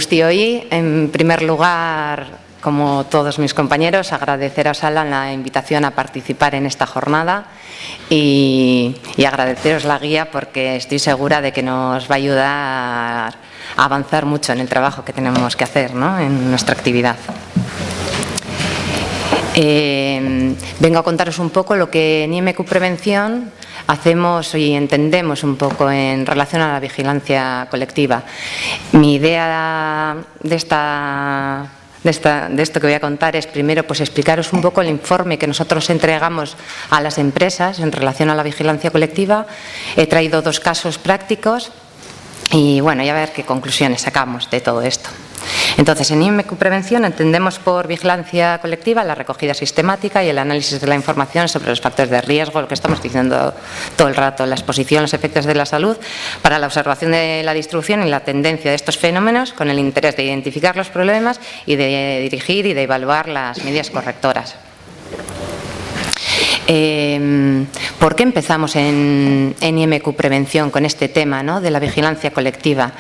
guztioi. En primer lugar, como todos mis compañeros, agradecer a Osalan la invitación a participar en esta jornada y agradeceros la guía porque estoy segura de que nos va a ayudar a avanzar mucho en el trabajo que tenemos que hacer, ¿no?, en nuestra actividad. Vengo a contaros un poco lo que en IMQ Prevención hacemos y entendemos un poco en relación a la vigilancia colectiva. Mi idea de esto que voy a contar es primero pues explicaros un poco el informe que nosotros entregamos a las empresas en relación a la vigilancia colectiva. He traído 2 casos prácticos y bueno, ya a ver qué conclusiones sacamos de todo esto. Entonces, en IMQ Prevención entendemos por vigilancia colectiva la recogida sistemática y el análisis de la información sobre los factores de riesgo, lo que estamos diciendo todo el rato, la exposición, los efectos de la salud, para la observación de la distribución y la tendencia de estos fenómenos con el interés de identificar los problemas y de dirigir y de evaluar las medidas correctoras. ¿Por qué empezamos en IMQ Prevención con este tema, ¿no?, de la vigilancia colectiva?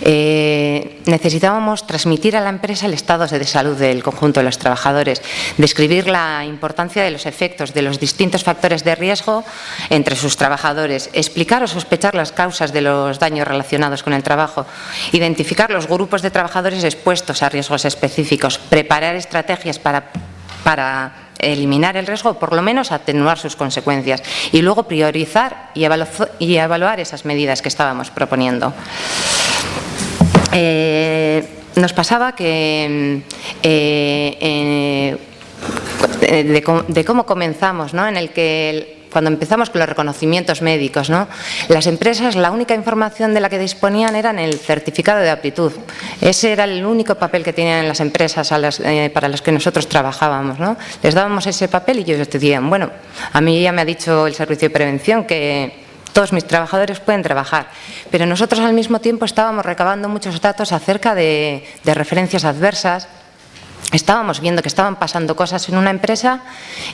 Necesitábamos transmitir a la empresa el estado de salud del conjunto de los trabajadores, describir la importancia de los efectos de los distintos factores de riesgo entre sus trabajadores, explicar o sospechar las causas de los daños relacionados con el trabajo, identificar los grupos de trabajadores expuestos a riesgos específicos, preparar estrategias para eliminar el riesgo o por lo menos atenuar sus consecuencias y luego priorizar y evaluar esas medidas que estábamos proponiendo. Nos pasaba que de cómo comenzamos, ¿no?, en el que cuando empezamos con los reconocimientos médicos, ¿no?, las empresas la única información de la que disponían era en el certificado de aptitud. Ese era el único papel que tenían las empresas para las que nosotros trabajábamos, ¿no? Les dábamos ese papel y ellos decían, bueno, a mí ya me ha dicho el servicio de prevención que todos mis trabajadores pueden trabajar, pero nosotros al mismo tiempo estábamos recabando muchos datos acerca de referencias adversas. Estábamos viendo que estaban pasando cosas en una empresa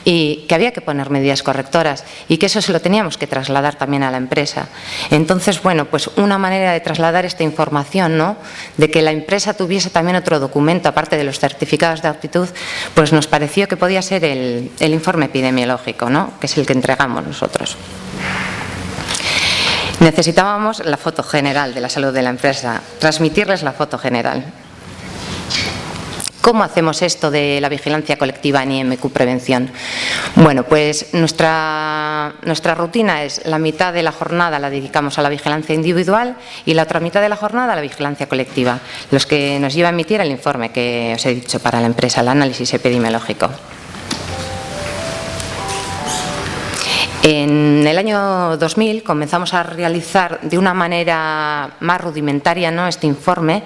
y que había que poner medidas correctoras y que eso se lo teníamos que trasladar también a la empresa. Entonces, bueno, pues una manera de trasladar esta información, ¿no?, de que la empresa tuviese también otro documento, aparte de los certificados de aptitud, pues nos pareció que podía ser el informe epidemiológico, ¿no?, que es el que entregamos nosotros. Necesitábamos la foto general de la salud de la empresa, transmitirles la foto general. ¿Cómo hacemos esto de la vigilancia colectiva en IMQ Prevención? Bueno, pues nuestra rutina es la mitad de la jornada la dedicamos a la vigilancia individual y la otra mitad de la jornada a la vigilancia colectiva, los que nos lleva a emitir el informe que os he dicho para la empresa, el análisis epidemiológico. En el año 2000 comenzamos a realizar de una manera más rudimentaria, ¿no?, este informe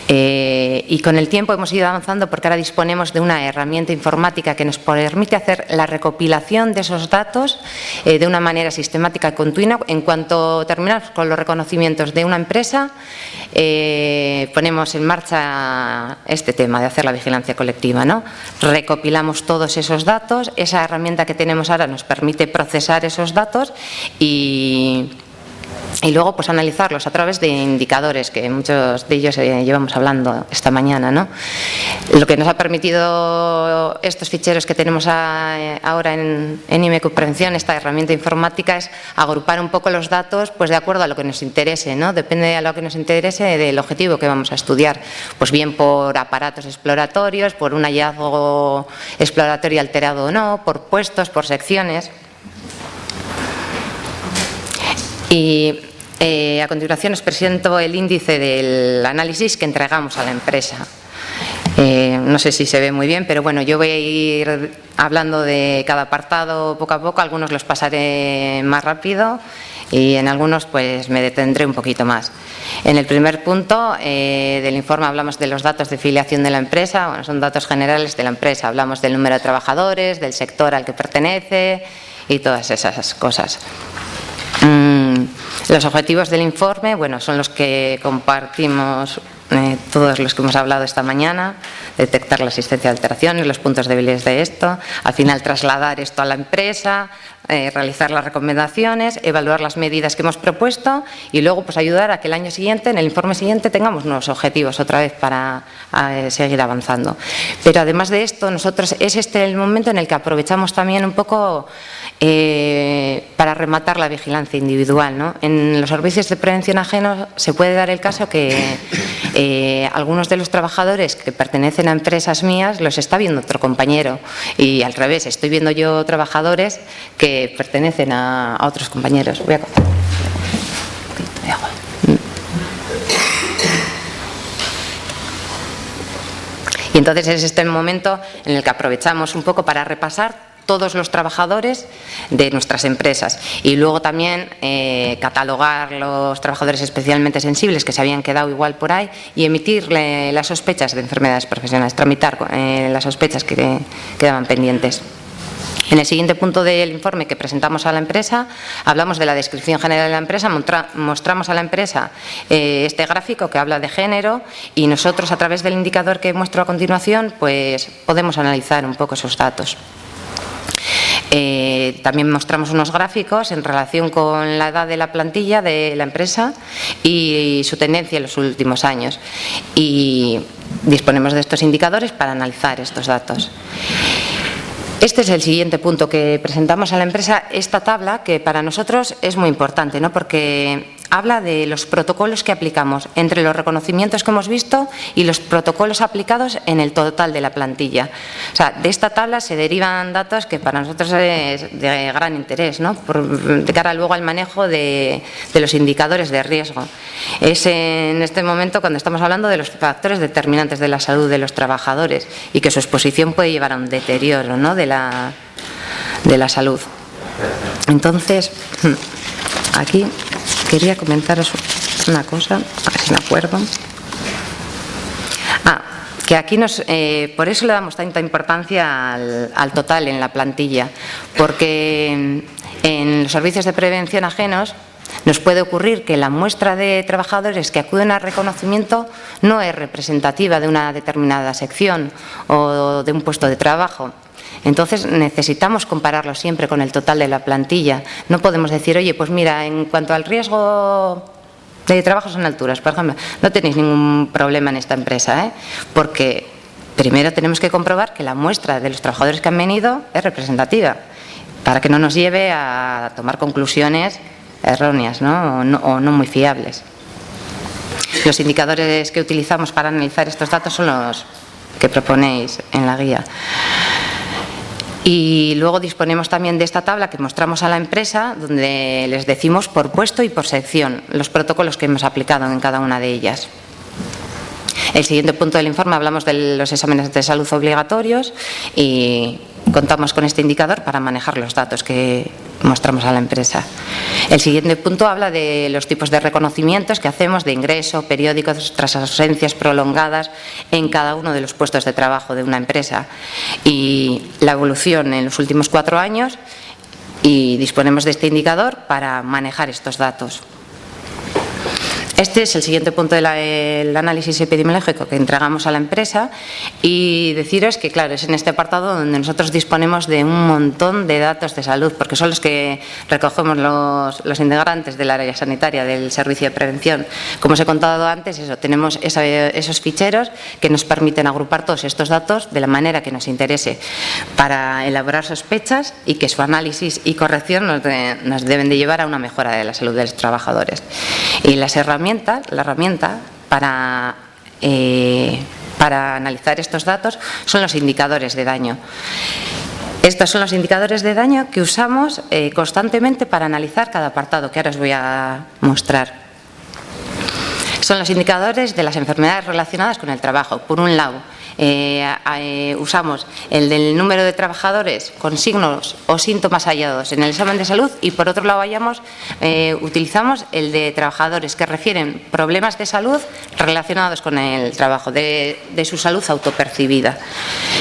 y con el tiempo hemos ido avanzando porque ahora disponemos de una herramienta informática que nos permite hacer la recopilación de esos datos de una manera sistemática y continua. En cuanto terminamos con los reconocimientos de una empresa, ponemos en marcha este tema de hacer la vigilancia colectiva, ¿no? Recopilamos todos esos datos, esa herramienta que tenemos ahora nos permite procesar esos datos y luego pues analizarlos a través de indicadores, que muchos de ellos llevamos hablando esta mañana, ¿no? Lo que nos ha permitido estos ficheros que tenemos ahora en IMQ Prevención, esta herramienta informática, es agrupar un poco los datos pues de acuerdo a lo que nos interese, ¿no? Depende de lo que nos interese del objetivo que vamos a estudiar, pues bien por aparatos exploratorios, por un hallazgo exploratorio alterado o no, por puestos, por secciones. Y a continuación os presento el índice del análisis que entregamos a la empresa. No sé si se ve muy bien, pero bueno, yo voy a ir hablando de cada apartado poco a poco. Algunos los pasaré más rápido y en algunos pues me detendré un poquito más. En el primer punto del informe hablamos de los datos de filiación de la empresa. Bueno, son datos generales de la empresa. Hablamos del número de trabajadores, del sector al que pertenece y todas esas cosas. Los objetivos del informe, bueno, son los que compartimos todos los que hemos hablado esta mañana: detectar la existencia de alteraciones, los puntos débiles de esto, al final trasladar esto a la empresa, realizar las recomendaciones, evaluar las medidas que hemos propuesto y luego pues ayudar a que el año siguiente, en el informe siguiente, tengamos nuevos objetivos otra vez para seguir avanzando. Pero además de esto, nosotros es este el momento en el que aprovechamos también un poco para rematar la vigilancia individual, ¿no? En los servicios de prevención ajenos se puede dar el caso que algunos de los trabajadores que pertenecen a empresas mías los está viendo otro compañero y al revés, estoy viendo yo trabajadores que pertenecen a otros compañeros. Voy a coger un poquito de agua. Y entonces es este el momento en el que aprovechamos un poco para repasar todos los trabajadores de nuestras empresas y luego también catalogar los trabajadores especialmente sensibles que se habían quedado igual por ahí y emitir las sospechas de enfermedades profesionales, tramitar las sospechas que quedaban pendientes. En el siguiente punto del informe que presentamos a la empresa, hablamos de la descripción general de la empresa, mostramos a la empresa este gráfico que habla de género y nosotros, a través del indicador que muestro a continuación, pues podemos analizar un poco esos datos. También mostramos unos gráficos en relación con la edad de la plantilla de la empresa y su tendencia en los últimos años. Y disponemos de estos indicadores para analizar estos datos. Este es el siguiente punto que presentamos a la empresa, esta tabla que para nosotros es muy importante, ¿no? Porque habla de los protocolos que aplicamos entre los reconocimientos que hemos visto y los protocolos aplicados en el total de la plantilla. O sea, de esta tabla se derivan datos que para nosotros es de gran interés, ¿no? De cara luego al manejo de los indicadores de riesgo. Es en este momento cuando estamos hablando de los factores determinantes de la salud de los trabajadores y que su exposición puede llevar a un deterioro, ¿no? de la salud. Entonces, aquí quería comentaros una cosa, a ver si me acuerdo. Que aquí por eso le damos tanta importancia al total en la plantilla, porque en los servicios de prevención ajenos nos puede ocurrir que la muestra de trabajadores que acuden al reconocimiento no es representativa de una determinada sección o de un puesto de trabajo. Entonces necesitamos compararlo siempre con el total de la plantilla. No podemos decir, oye, pues mira, en cuanto al riesgo de trabajos en alturas, por ejemplo, no tenéis ningún problema en esta empresa, porque primero tenemos que comprobar que la muestra de los trabajadores que han venido es representativa, para que no nos lleve a tomar conclusiones erróneas, ¿no? O no muy fiables. Los indicadores que utilizamos para analizar estos datos son los que proponéis en la guía. Y luego disponemos también de esta tabla que mostramos a la empresa, donde les decimos por puesto y por sección los protocolos que hemos aplicado en cada una de ellas. El siguiente punto del informe hablamos de los exámenes de salud obligatorios y contamos con este indicador para manejar los datos que mostramos a la empresa. El siguiente punto habla de los tipos de reconocimientos que hacemos de ingreso, periódicos, tras ausencias prolongadas en cada uno de los puestos de trabajo de una empresa y la evolución en los últimos 4 años, y disponemos de este para manejar estos datos. Este es el siguiente punto del análisis epidemiológico que entregamos a la empresa y deciros que, claro, es en este apartado donde nosotros disponemos de un montón de datos de salud, porque son los que recogemos los integrantes del área sanitaria del servicio de prevención. Como os he contado antes, tenemos esos ficheros que nos permiten agrupar todos estos datos de la manera que nos interese para elaborar sospechas y que su análisis y corrección nos deben de llevar a una mejora de la salud de los trabajadores. Y la herramienta para analizar estos datos son los indicadores de daño. Estos son los indicadores de daño que usamos constantemente para analizar cada apartado, que ahora os voy a mostrar. Son los indicadores de las enfermedades relacionadas con el trabajo. Por un lado, usamos el del número de trabajadores con signos o síntomas hallados en el examen de salud y por otro lado utilizamos el de trabajadores que refieren problemas de salud relacionados con el trabajo, de su salud autopercibida.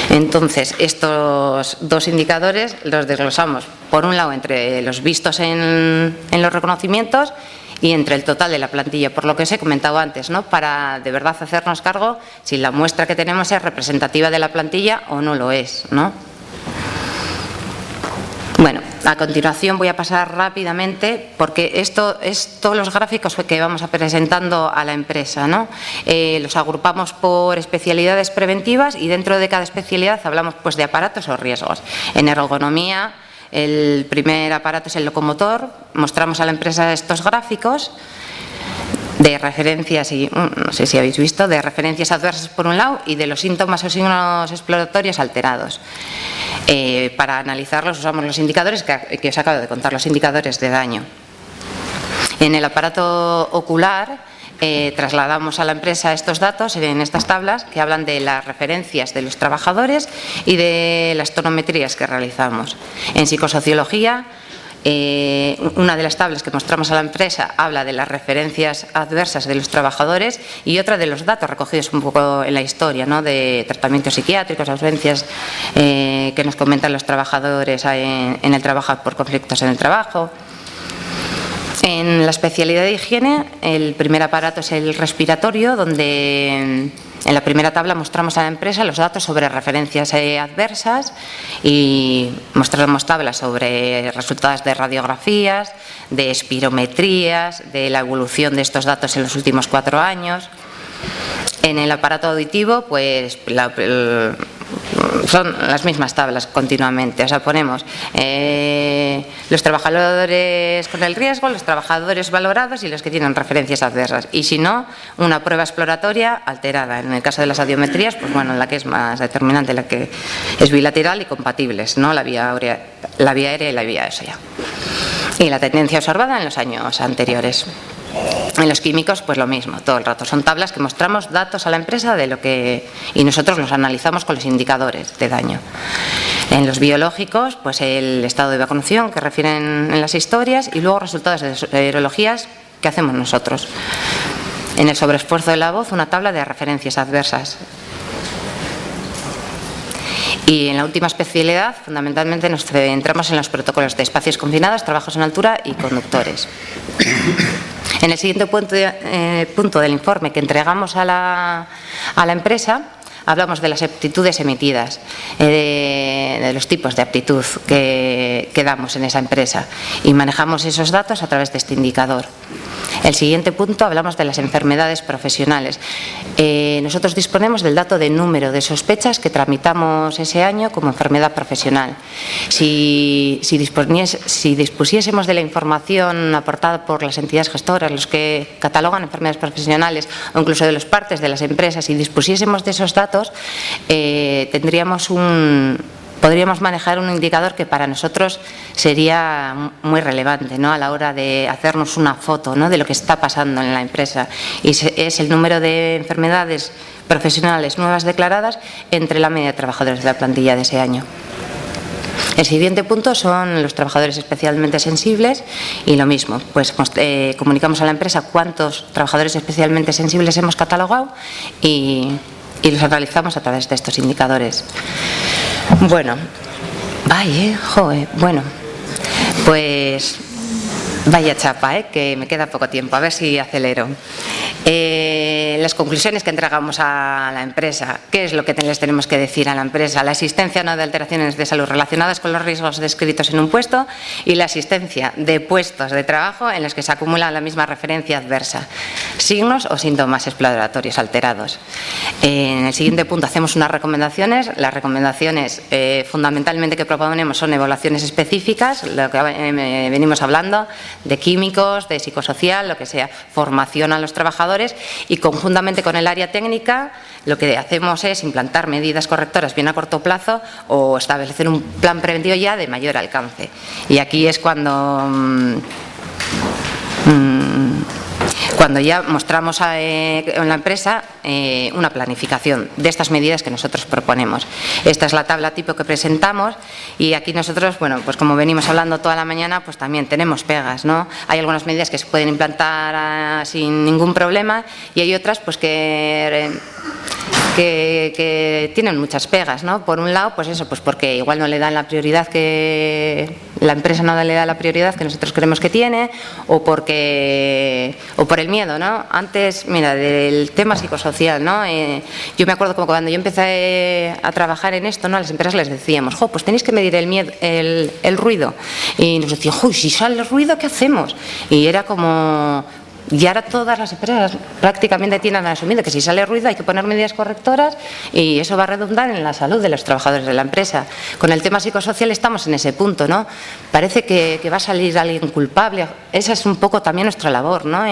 Entonces, estos dos indicadores los desglosamos, por un lado, entre los vistos en los reconocimientos y entre el total de la plantilla, por lo que os he comentado antes, ¿no? Para de verdad hacernos cargo si la muestra que tenemos es representativa de la plantilla o no lo es, ¿no? Bueno, A continuación voy a pasar rápidamente porque esto es todos los gráficos que vamos a presentando a la empresa, ¿no? Los agrupamos por especialidades preventivas y dentro de cada especialidad hablamos pues de aparatos o riesgos. En ergonomía, el primer aparato es el locomotor. Mostramos a la empresa estos gráficos de referencias, y no sé si habéis visto, de referencias adversas por un lado y de los síntomas o signos exploratorios alterados. Para analizarlos usamos los indicadores que os acabo de contar, los indicadores de daño. En el aparato ocular trasladamos a la empresa estos datos en estas tablas que hablan de las referencias de los trabajadores y de las tonometrías que realizamos. En psicosociología, una de las tablas que mostramos a la empresa habla de las referencias adversas de los trabajadores y otra de los datos recogidos un poco en la historia, ¿no? De tratamientos psiquiátricos, ausencias que nos comentan los trabajadores en el trabajo por conflictos en el trabajo. En la especialidad de higiene, el primer aparato es el respiratorio, donde en la primera tabla mostramos a la empresa los datos sobre referencias adversas y mostramos tablas sobre resultados de radiografías, de espirometrías, de la evolución de estos datos en los últimos 4 años. En el aparato auditivo, pues son las mismas tablas continuamente, o sea, ponemos los trabajadores con el riesgo, los trabajadores valorados y los que tienen referencias adversas. Y si no, una prueba exploratoria alterada. En el caso de las audiometrías, pues bueno, la que es más determinante, la que es bilateral y compatibles, ¿no? La vía aérea y la vía aérea. Y la tendencia observada en los años anteriores. En los químicos, pues lo mismo, todo el rato. Son tablas que mostramos datos a la empresa de lo que y nosotros los analizamos con los indicadores de daño. En los biológicos, pues el estado de vacunación que refieren en las historias y luego resultados de serologías que hacemos nosotros. En el sobreesfuerzo de la voz, una tabla de referencias adversas. Y en la última especialidad, fundamentalmente, nos centramos en los protocolos de espacios confinados, trabajos en altura y conductores. En el siguiente punto del informe que entregamos a la empresa, hablamos de las aptitudes emitidas, de los tipos de aptitud que damos en esa empresa y manejamos esos datos a través de este indicador. El siguiente punto hablamos de las enfermedades profesionales. Nosotros disponemos del dato de número de sospechas que tramitamos ese año como enfermedad profesional. Si dispusiésemos de la información aportada por las entidades gestoras, los que catalogan enfermedades profesionales o incluso de los partes de las empresas, si dispusiésemos de esos datos, podríamos manejar un indicador que para nosotros sería muy relevante, ¿no? A la hora de hacernos una foto, ¿no? De lo que está pasando en la empresa. Y es el número de enfermedades profesionales nuevas declaradas entre la media de trabajadores de la plantilla de ese año. El siguiente punto son los trabajadores especialmente sensibles y lo mismo, pues comunicamos a la empresa cuántos trabajadores especialmente sensibles hemos catalogado y los analizamos a través de estos indicadores. Bueno, bueno, pues vaya chapa, que me queda poco tiempo, a ver si acelero. Las conclusiones que entregamos a la empresa, ¿qué es lo que les tenemos que decir a la empresa? La existencia o no de alteraciones de salud relacionadas con los riesgos descritos en un puesto y la existencia de puestos de trabajo en los que se acumula la misma referencia adversa, signos o síntomas exploratorios alterados. En el siguiente punto hacemos unas recomendaciones. Las recomendaciones fundamentalmente que proponemos son evaluaciones específicas, lo que venimos hablando, de químicos, de psicosocial, lo que sea, formación a los trabajadores y conjuntamente con el área técnica lo que hacemos es implantar medidas correctoras bien a corto plazo o establecer un plan preventivo ya de mayor alcance. Y aquí es cuando ya mostramos en la empresa una planificación de estas medidas que nosotros proponemos. Esta es la tabla tipo que presentamos y aquí nosotros, bueno, pues como venimos hablando toda la mañana, pues también tenemos pegas, ¿no? Hay algunas medidas que se pueden implantar sin ningún problema y hay otras pues que que tienen muchas pegas, ¿no? Por un lado, pues eso, pues porque igual no le dan la prioridad que la empresa no le da la prioridad que nosotros creemos que tiene, o por el miedo, ¿no? Antes, mira, del tema psicosocial, ¿no? Yo me acuerdo como cuando yo empecé a trabajar en esto, ¿no? A las empresas les decíamos, pues tenéis que medir el miedo, el ruido, y nos decían, si sale el ruido, ¿qué hacemos? Y era como... Y ahora todas las empresas prácticamente tienen asumido que si sale ruido hay que poner medidas correctoras y eso va a redundar en la salud de los trabajadores de la empresa. Con el tema psicosocial estamos en ese punto, ¿no? Parece que va a salir alguien culpable. Esa es un poco también nuestra labor, ¿no?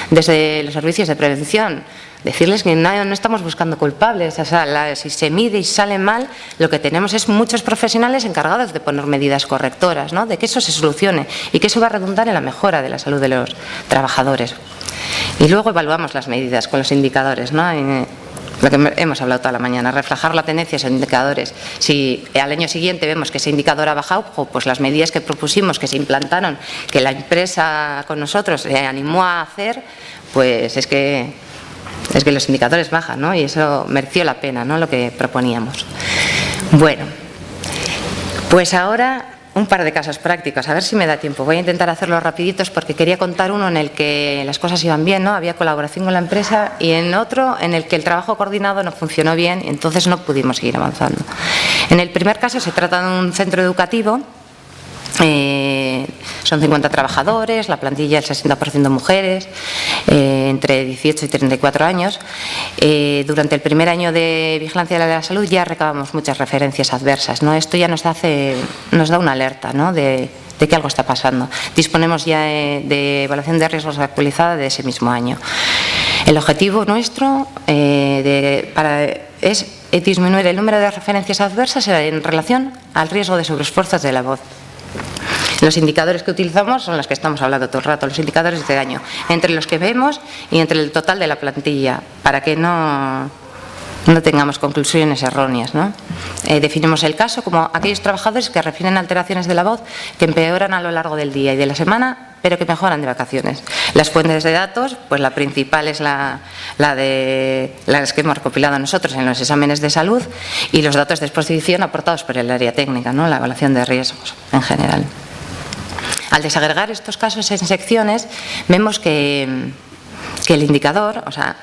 Desde los servicios de prevención. Decirles que no estamos buscando culpables, o sea, si se mide y sale mal, lo que tenemos es muchos profesionales encargados de poner medidas correctoras, ¿no? De que eso se solucione y que eso va a redundar en la mejora de la salud de los trabajadores. Y luego evaluamos las medidas con los indicadores, ¿no? Lo que hemos hablado toda la mañana, reflejar la tendencia en indicadores. Si al año siguiente vemos que ese indicador ha bajado, pues las medidas que propusimos, que se implantaron, que la empresa con nosotros se animó a hacer, pues es que los indicadores bajan, ¿no? Y eso mereció la pena, ¿no? Lo que proponíamos. Bueno, pues ahora un par de casos prácticos, a ver si me da tiempo. Voy a intentar hacerlos rapiditos porque quería contar uno en el que las cosas iban bien, ¿no? Había colaboración con la empresa, y en otro en el que el trabajo coordinado no funcionó bien y entonces no pudimos seguir avanzando. En el primer caso se trata de un centro educativo. Son 50 trabajadores, la plantilla el 60% mujeres, entre 18 y 34 años. Durante el primer año de vigilancia de la salud ya recabamos muchas referencias adversas, ¿no? Esto ya nos da una alerta, ¿no? de que algo está pasando. Disponemos ya de evaluación de riesgos actualizada de ese mismo año. El objetivo nuestro es disminuir el número de referencias adversas en relación al riesgo de sobreesfuerzos de la voz. Los indicadores que utilizamos son los que estamos hablando todo el rato, los indicadores de daño, entre los que vemos y entre el total de la plantilla, para que no tengamos conclusiones erróneas, ¿no? Definimos el caso como aquellos trabajadores que refieren alteraciones de la voz que empeoran a lo largo del día y de la semana, pero que mejoran de vacaciones. Las fuentes de datos, pues la principal es las que hemos recopilado nosotros en los exámenes de salud y los datos de exposición aportados por el área técnica, ¿no? La evaluación de riesgos en general. Al desagregar estos casos en secciones, vemos que el indicador, o sea,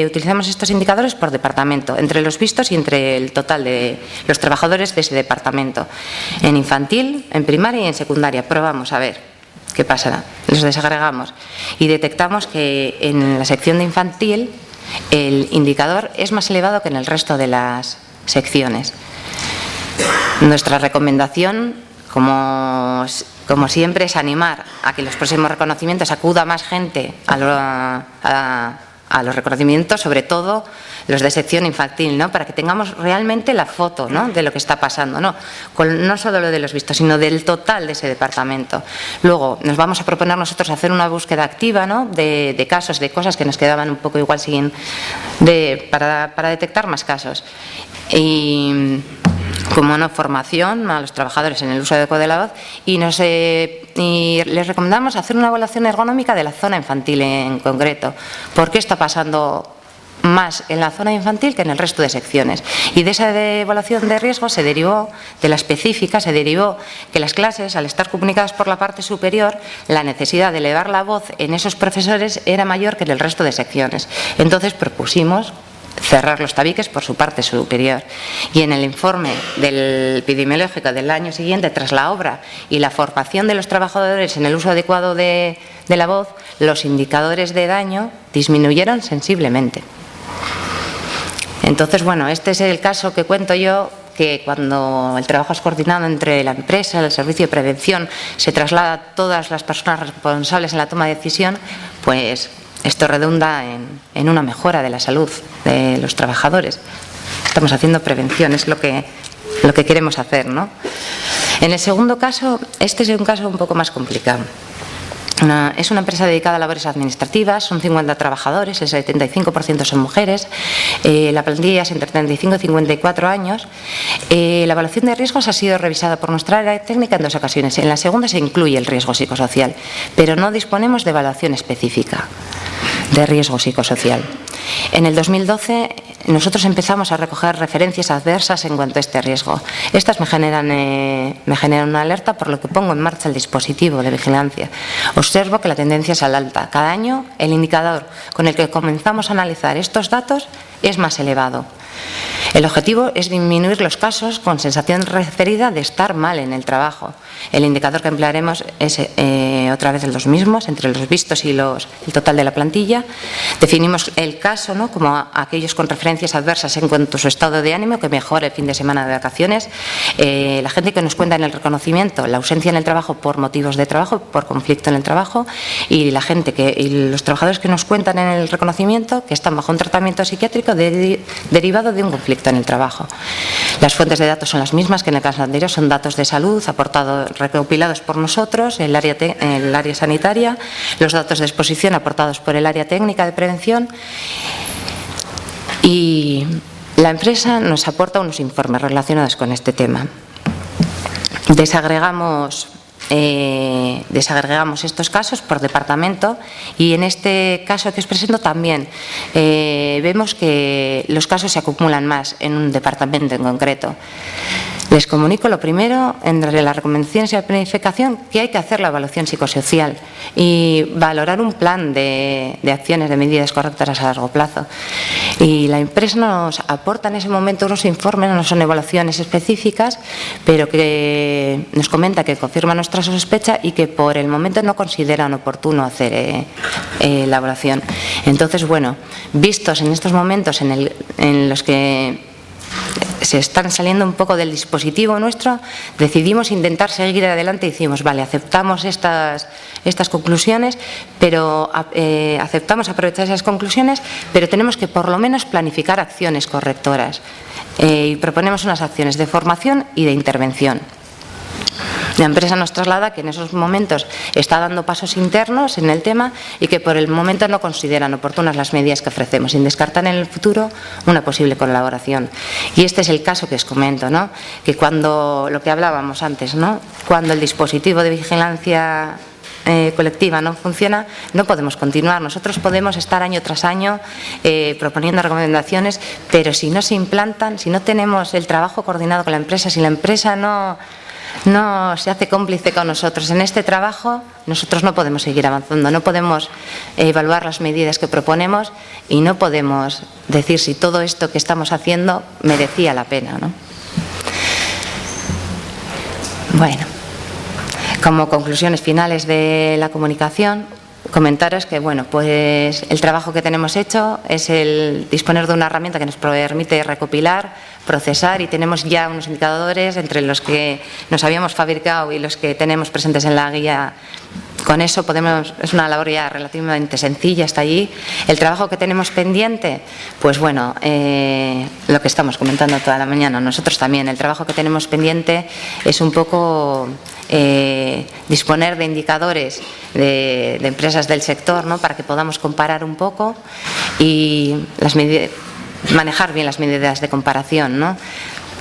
utilizamos estos indicadores por departamento, entre los vistos y entre el total de los trabajadores de ese departamento. En infantil, en primaria y en secundaria. Probamos a ver qué pasa. Los desagregamos y detectamos que en la sección de infantil el indicador es más elevado que en el resto de las secciones. Nuestra recomendación, como siempre, es animar a que los próximos reconocimientos acuda más gente a los reconocimientos, sobre todo los de sección infantil, ¿no? Para que tengamos realmente la foto, ¿no? De lo que está pasando, ¿no? No solo lo de los vistos, sino del total de ese departamento. Luego nos vamos a proponer nosotros hacer una búsqueda activa, ¿no? de casos, de cosas que nos quedaban un poco igual para detectar más casos. Y como no, formación a los trabajadores en el uso adecuado de la voz y les recomendamos hacer una evaluación ergonómica de la zona infantil en concreto. ¿Por qué está pasando más en la zona infantil que en el resto de secciones? Y de esa evaluación de riesgo se derivó, de la específica, se derivó que las clases, al estar comunicadas por la parte superior, la necesidad de elevar la voz en esos profesores era mayor que en el resto de secciones. Entonces propusimos cerrar los tabiques por su parte superior. Y en el informe del epidemiológico del año siguiente, tras la obra y la formación de los trabajadores en el uso adecuado de la voz, los indicadores de daño disminuyeron sensiblemente. Entonces, bueno, este es el caso que cuento yo, que cuando el trabajo es coordinado entre la empresa, el servicio de prevención, se traslada a todas las personas responsables en la toma de decisión, pues esto redunda en una mejora de la salud de los trabajadores. Estamos haciendo prevención, es lo que queremos hacer, ¿no? En el segundo caso, este es un caso un poco más complicado. Es una empresa dedicada a labores administrativas, son 50 trabajadores, el 75% son mujeres, la plantilla es entre 35 y 54 años. La evaluación de riesgos ha sido revisada por nuestra área técnica en 2 ocasiones. En la segunda se incluye el riesgo psicosocial, pero no disponemos de evaluación específica. de riesgo psicosocial. En el 2012 nosotros empezamos a recoger referencias adversas en cuanto a este riesgo. Estas me generan una alerta, por lo que pongo en marcha el dispositivo de vigilancia. Observo que la tendencia es al alta. Cada año el indicador con el que comenzamos a analizar estos datos es más elevado. El objetivo es disminuir los casos con sensación referida de estar mal en el trabajo. El indicador que emplearemos es otra vez los mismos, entre los vistos y el total de la plantilla. Definimos el caso, ¿no?, como aquellos con referencias adversas en cuanto a su estado de ánimo, que mejore el fin de semana de vacaciones. La gente que nos cuenta en el reconocimiento la ausencia en el trabajo por motivos de trabajo, por conflicto en el trabajo, y los trabajadores que nos cuentan en el reconocimiento que están bajo un tratamiento psiquiátrico derivado de un conflicto en el trabajo. Las fuentes de datos son las mismas que en el caso anterior, son datos de salud recopilados por nosotros, el área sanitaria, los datos de exposición aportados por el área técnica de prevención, y la empresa nos aporta unos informes relacionados con este tema. Desagregamos estos casos por departamento, y en este caso que os presento también vemos que los casos se acumulan más en un departamento en concreto. Les comunico lo primero, entre las recomendaciones y la planificación, que hay que hacer la evaluación psicosocial y valorar un plan de acciones, de medidas correctas a largo plazo. Y la empresa nos aporta en ese momento unos informes, no son evaluaciones específicas, pero que nos comenta que confirma nuestra sospecha y que por el momento no consideran oportuno hacer la evaluación. Entonces, bueno, vistos en estos momentos en los que se están saliendo un poco del dispositivo nuestro, decidimos intentar seguir adelante y decimos, vale, aceptamos estas conclusiones, pero aceptamos aprovechar esas conclusiones, pero tenemos que por lo menos planificar acciones correctoras, y proponemos unas acciones de formación y de intervención. La empresa nos traslada que en esos momentos está dando pasos internos en el tema y que por el momento no consideran oportunas las medidas que ofrecemos, sin descartar en el futuro una posible colaboración. Y este es el caso que os comento, ¿no?, que cuando, lo que hablábamos antes, ¿no?, cuando el dispositivo de vigilancia colectiva no funciona, no podemos continuar. Nosotros podemos estar año tras año proponiendo recomendaciones, pero si no se implantan, si no tenemos el trabajo coordinado con la empresa, si la empresa no se hace cómplice con nosotros en este trabajo, nosotros no podemos seguir avanzando, no podemos evaluar las medidas que proponemos y no podemos decir si todo esto que estamos haciendo merecía la pena, ¿no? Bueno, como conclusiones finales de la comunicación, comentaros que, bueno, pues el trabajo que tenemos hecho es el disponer de una herramienta que nos permite recopilar, procesar, y tenemos ya unos indicadores entre los que nos habíamos fabricado y los que tenemos presentes en la guía. Con eso es una labor ya relativamente sencilla, está allí. El trabajo que tenemos pendiente, pues bueno, lo que estamos comentando toda la mañana, nosotros también, el trabajo que tenemos pendiente es un poco disponer de indicadores de empresas del sector, ¿no?, para que podamos comparar un poco y manejar bien las medidas de comparación, ¿no?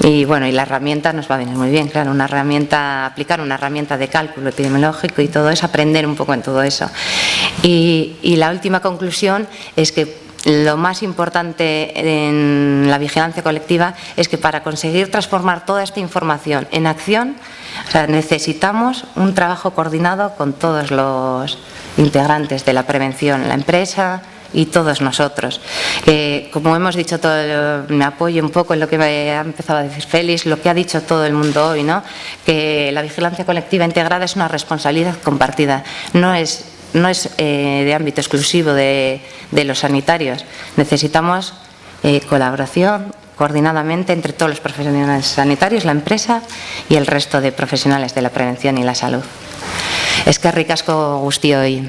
Y bueno, y la herramienta nos va a venir muy bien, claro, aplicar una herramienta de cálculo epidemiológico y todo eso, aprender un poco en todo eso. Y la última conclusión es que lo más importante en la vigilancia colectiva es que para conseguir transformar toda esta información en acción, o sea, necesitamos un trabajo coordinado con todos los integrantes de la prevención, la empresa y todos nosotros. Como hemos dicho, me apoyo un poco en lo que ha empezado a decir Félix, lo que ha dicho todo el mundo hoy, ¿no?, que la vigilancia colectiva integrada es una responsabilidad compartida, no es de ámbito exclusivo de los sanitarios. Necesitamos colaboración coordinadamente entre todos los profesionales sanitarios, la empresa y el resto de profesionales de la prevención y la salud. Eskerrik asko guztioi.